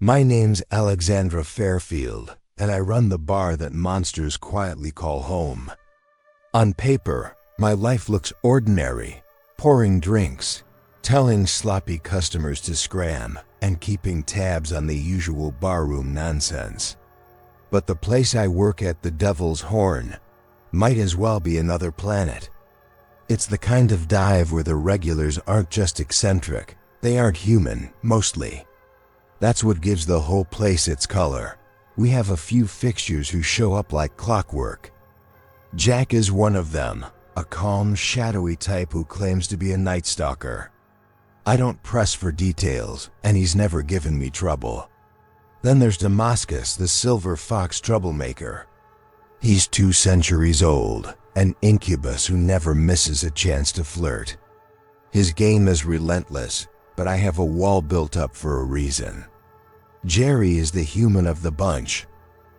My name's Alexandra Fairfield, and I run the bar that monsters quietly call home. On paper, my life looks ordinary, pouring drinks, telling sloppy customers to scram, and keeping tabs on the usual barroom nonsense. But the place I work at, the Devil's Horn, might as well be another planet. It's the kind of dive where the regulars aren't just eccentric, they aren't human, mostly. That's what gives the whole place its color. We have a few fixtures who show up like clockwork. Jack is one of them, a calm, shadowy type who claims to be a night stalker. I don't press for details, and he's never given me trouble. Then there's Damascus, the silver fox troublemaker. He's 2 centuries old, an incubus who never misses a chance to flirt. His game is relentless, but I have a wall built up for a reason. Jerry is the human of the bunch,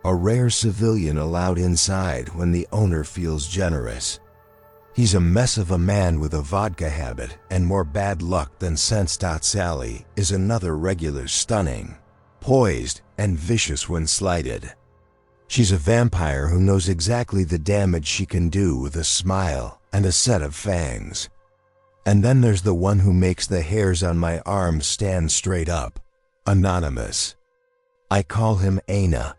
a rare civilian allowed inside when the owner feels generous. He's a mess of a man with a vodka habit and more bad luck than sense. Sally is another regular, stunning, poised, and vicious when slighted. She's a vampire who knows exactly the damage she can do with a smile and a set of fangs. And then there's the one who makes the hairs on my arms stand straight up. Anonymous. I call him Aina.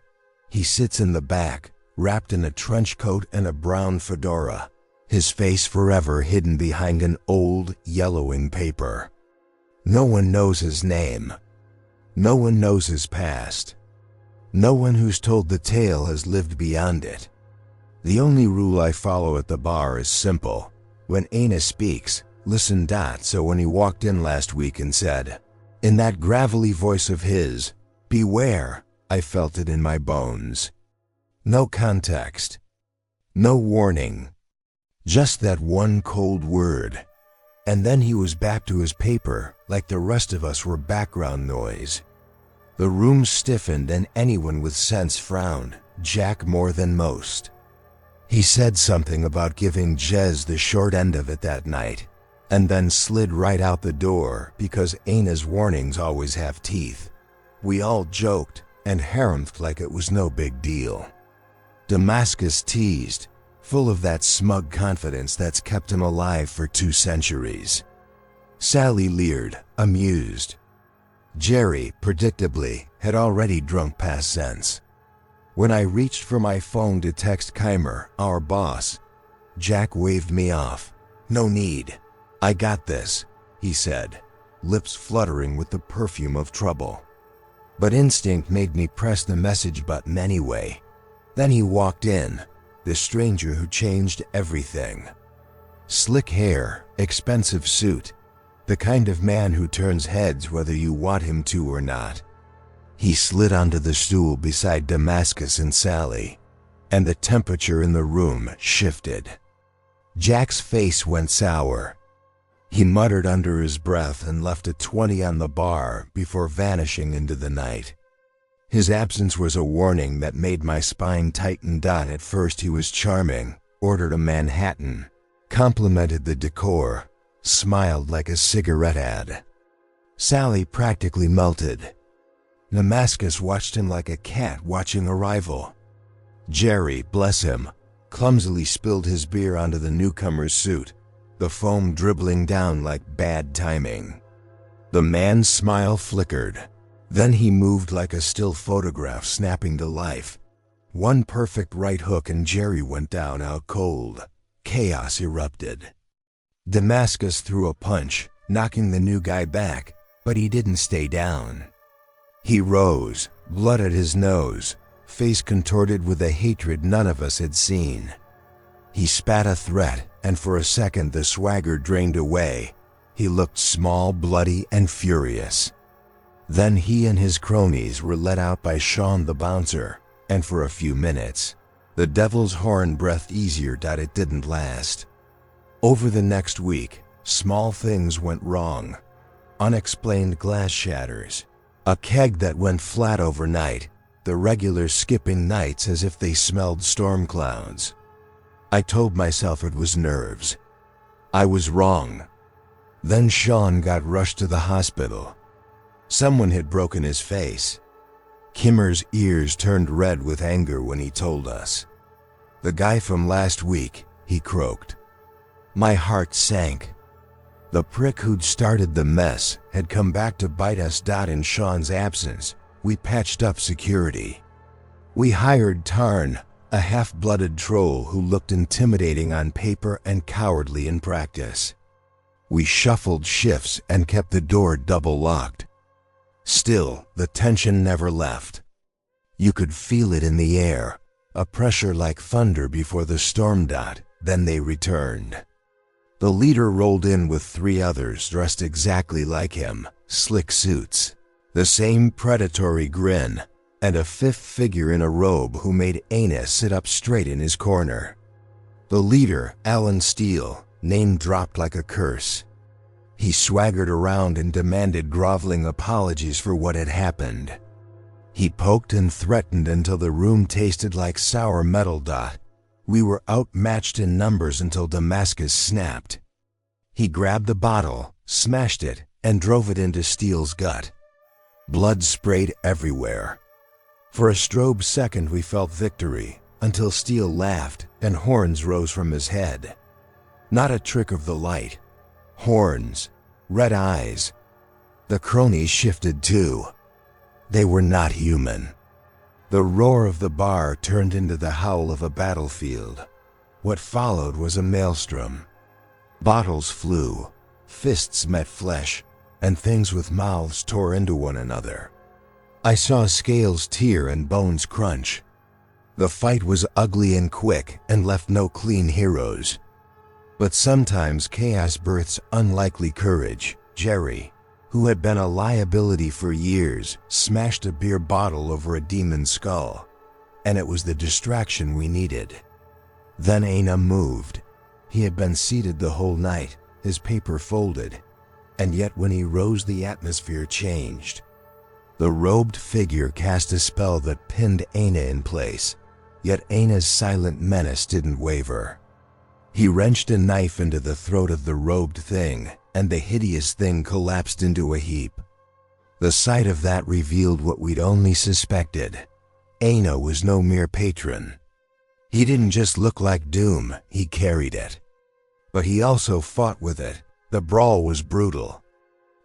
He sits in the back, wrapped in a trench coat and a brown fedora, his face forever hidden behind an old, yellowing paper. No one knows his name. No one knows his past. No one who's told the tale has lived beyond it. The only rule I follow at the bar is simple. When Aina speaks, listen. So when he walked in last week and said, in that gravelly voice of his, "Beware," I felt it in my bones. No context. No warning. Just that one cold word. And then he was back to his paper, like the rest of us were background noise. The room stiffened and anyone with sense frowned, Jack more than most. He said something about giving Jez the short end of it that night, and then slid right out the door because Aina's warnings always have teeth. We all joked and harumphed like it was no big deal. Damascus teased, full of that smug confidence that's kept him alive for 2 centuries. Sally leered, amused. Jerry, predictably, had already drunk past sense. When I reached for my phone to text Keimer, our boss, Jack waved me off. "No need. I got this," he said, lips fluttering with the perfume of trouble. But instinct made me press the message button anyway. Then he walked in, the stranger who changed everything. Slick hair, expensive suit, the kind of man who turns heads whether you want him to or not. He slid onto the stool beside Damascus and Sally, and the temperature in the room shifted. Jack's face went sour. He muttered under his breath and left a 20 on the bar before vanishing into the night. His absence was a warning that made my spine tighten. At first he was charming, ordered a Manhattan, complimented the decor, smiled like a cigarette ad. Sally practically melted. Damascus watched him like a cat watching a rival. Jerry, bless him, clumsily spilled his beer onto the newcomer's suit, the foam dribbling down like bad timing. The man's smile flickered. Then he moved like a still photograph snapping to life. One perfect right hook and Jerry went down out cold. Chaos erupted. Damascus threw a punch, knocking the new guy back, but he didn't stay down. He rose, blood at his nose, face contorted with a hatred none of us had seen. He spat a threat, and for a second the swagger drained away. He looked small, bloody, and furious. Then he and his cronies were let out by Sean the bouncer, and for a few minutes, the Devil's Horn breathed easier. It didn't last. Over the next week, small things went wrong. Unexplained glass shatters, a keg that went flat overnight, the regulars skipping nights as if they smelled storm clouds. I told myself it was nerves. I was wrong. Then Sean got rushed to the hospital. Someone had broken his face. Kimmer's ears turned red with anger when he told us. "The guy from last week," he croaked. My heart sank. The prick who'd started the mess had come back to bite us. In Sean's absence, we patched up security. We hired Tarn, a half-blooded troll who looked intimidating on paper and cowardly in practice. We shuffled shifts and kept the door double-locked. Still, the tension never left. You could feel it in the air, a pressure like thunder before the storm. Then they returned. The leader rolled in with 3 others dressed exactly like him, slick suits, the same predatory grin, and a 5th figure in a robe who made Aina sit up straight in his corner. The leader, Alan Steele, name dropped like a curse. He swaggered around and demanded groveling apologies for what had happened. He poked and threatened until the room tasted like sour metal. We were outmatched in numbers until Damascus snapped. He grabbed the bottle, smashed it, and drove it into Steele's gut. Blood sprayed everywhere. For a strobe second we felt victory, until Steele laughed and horns rose from his head. Not a trick of the light. Horns, red eyes. The cronies shifted too. They were not human. The roar of the bar turned into the howl of a battlefield. What followed was a maelstrom. Bottles flew, fists met flesh, and things with mouths tore into one another. I saw scales tear and bones crunch. The fight was ugly and quick and left no clean heroes. But sometimes chaos births unlikely courage. Jerry, who had been a liability for years, smashed a beer bottle over a demon's skull, and it was the distraction we needed. Then Aina moved. He had been seated the whole night, his paper folded, and yet when he rose the atmosphere changed. The robed figure cast a spell that pinned Aina in place, yet Aina's silent menace didn't waver. He wrenched a knife into the throat of the robed thing, and the hideous thing collapsed into a heap. The sight of that revealed what we'd only suspected. Aina was no mere patron. He didn't just look like doom, he carried it. But he also fought with it. The brawl was brutal.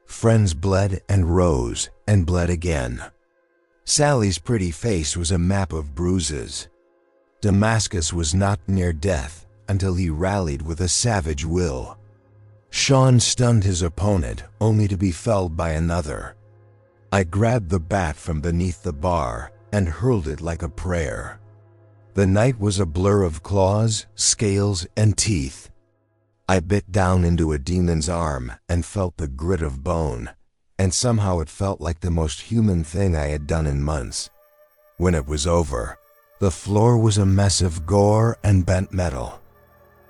Friends bled and rose and bled again. Sally's pretty face was a map of bruises. Damascus was not near death until he rallied with a savage will. Sean stunned his opponent only to be felled by another. I grabbed the bat from beneath the bar and hurled it like a prayer. The night was a blur of claws, scales, and teeth. I bit down into a demon's arm and felt the grit of bone, and somehow it felt like the most human thing I had done in months. When it was over, the floor was a mess of gore and bent metal.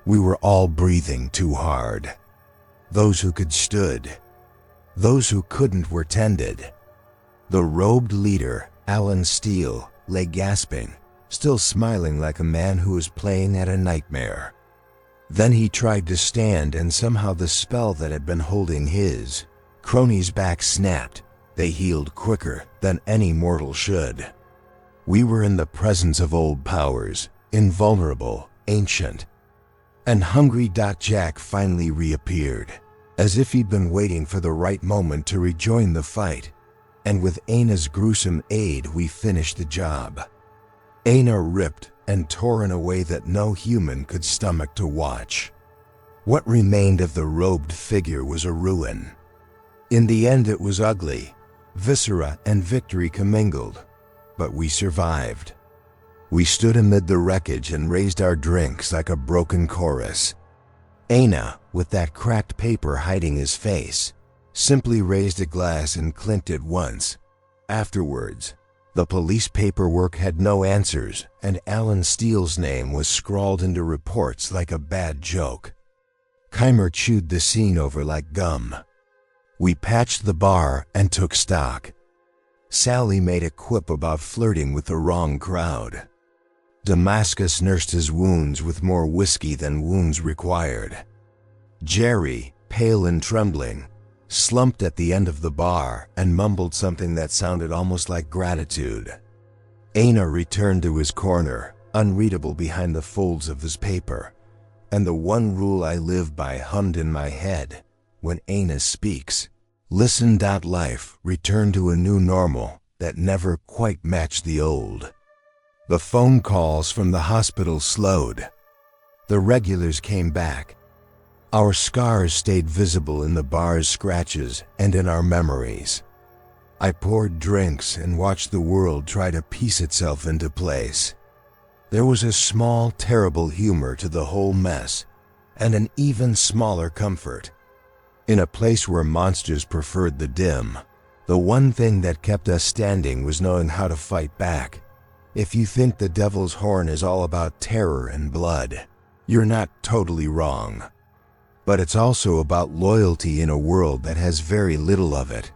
We were all breathing too hard. Those who could stood. Those who couldn't were tended. The robed leader, Alan Steele, lay gasping, still smiling like a man who was playing at a nightmare. Then he tried to stand, and somehow the spell that had been holding his cronies back snapped. They healed quicker than any mortal should. We were in the presence of old powers, invulnerable, ancient. And Hungry Jack finally reappeared, as if he'd been waiting for the right moment to rejoin the fight. And with Aina's gruesome aid, we finished the job. Aina ripped and tore in a way that no human could stomach to watch. What remained of the robed figure was a ruin. In the end it was ugly. Viscera and victory commingled, but we survived. We stood amid the wreckage and raised our drinks like a broken chorus. Aina, with that cracked paper hiding his face, simply raised a glass and clinked it once. Afterwards, the police paperwork had no answers, and Alan Steele's name was scrawled into reports like a bad joke. Keimer chewed the scene over like gum. We patched the bar and took stock. Sally made a quip about flirting with the wrong crowd. Damascus nursed his wounds with more whiskey than wounds required. Jerry, pale and trembling, slumped at the end of the bar and mumbled something that sounded almost like gratitude. Aina returned to his corner, unreadable behind the folds of his paper, and the one rule I live by hummed in my head: when Aina speaks, listen. Life returned to a new normal that never quite matched the old. The phone calls from the hospital slowed. The regulars came back. Our scars stayed visible in the bar's scratches and in our memories. I poured drinks and watched the world try to piece itself into place. There was a small, terrible humor to the whole mess, and an even smaller comfort. In a place where monsters preferred the dim, the one thing that kept us standing was knowing how to fight back. If you think the Devil's Horn is all about terror and blood, you're not totally wrong. But it's also about loyalty in a world that has very little of it.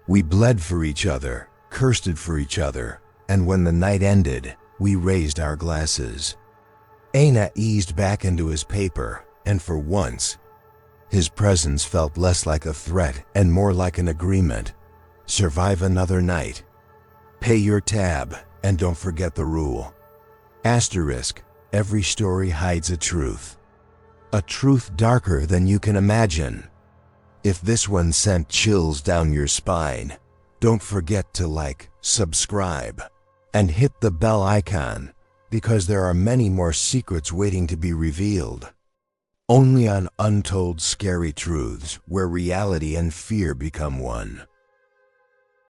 We bled for each other, cursed for each other, and when the night ended, we raised our glasses. Aina eased back into his paper, and for once, his presence felt less like a threat and more like an agreement. Survive another night. Pay your tab, and don't forget the rule. Asterisk, every story hides a truth. A truth darker than you can imagine. If this one sent chills down your spine, don't forget to like, subscribe, and hit the bell icon, because there are many more secrets waiting to be revealed. Only on Untold Scary Truths, where reality and fear become one.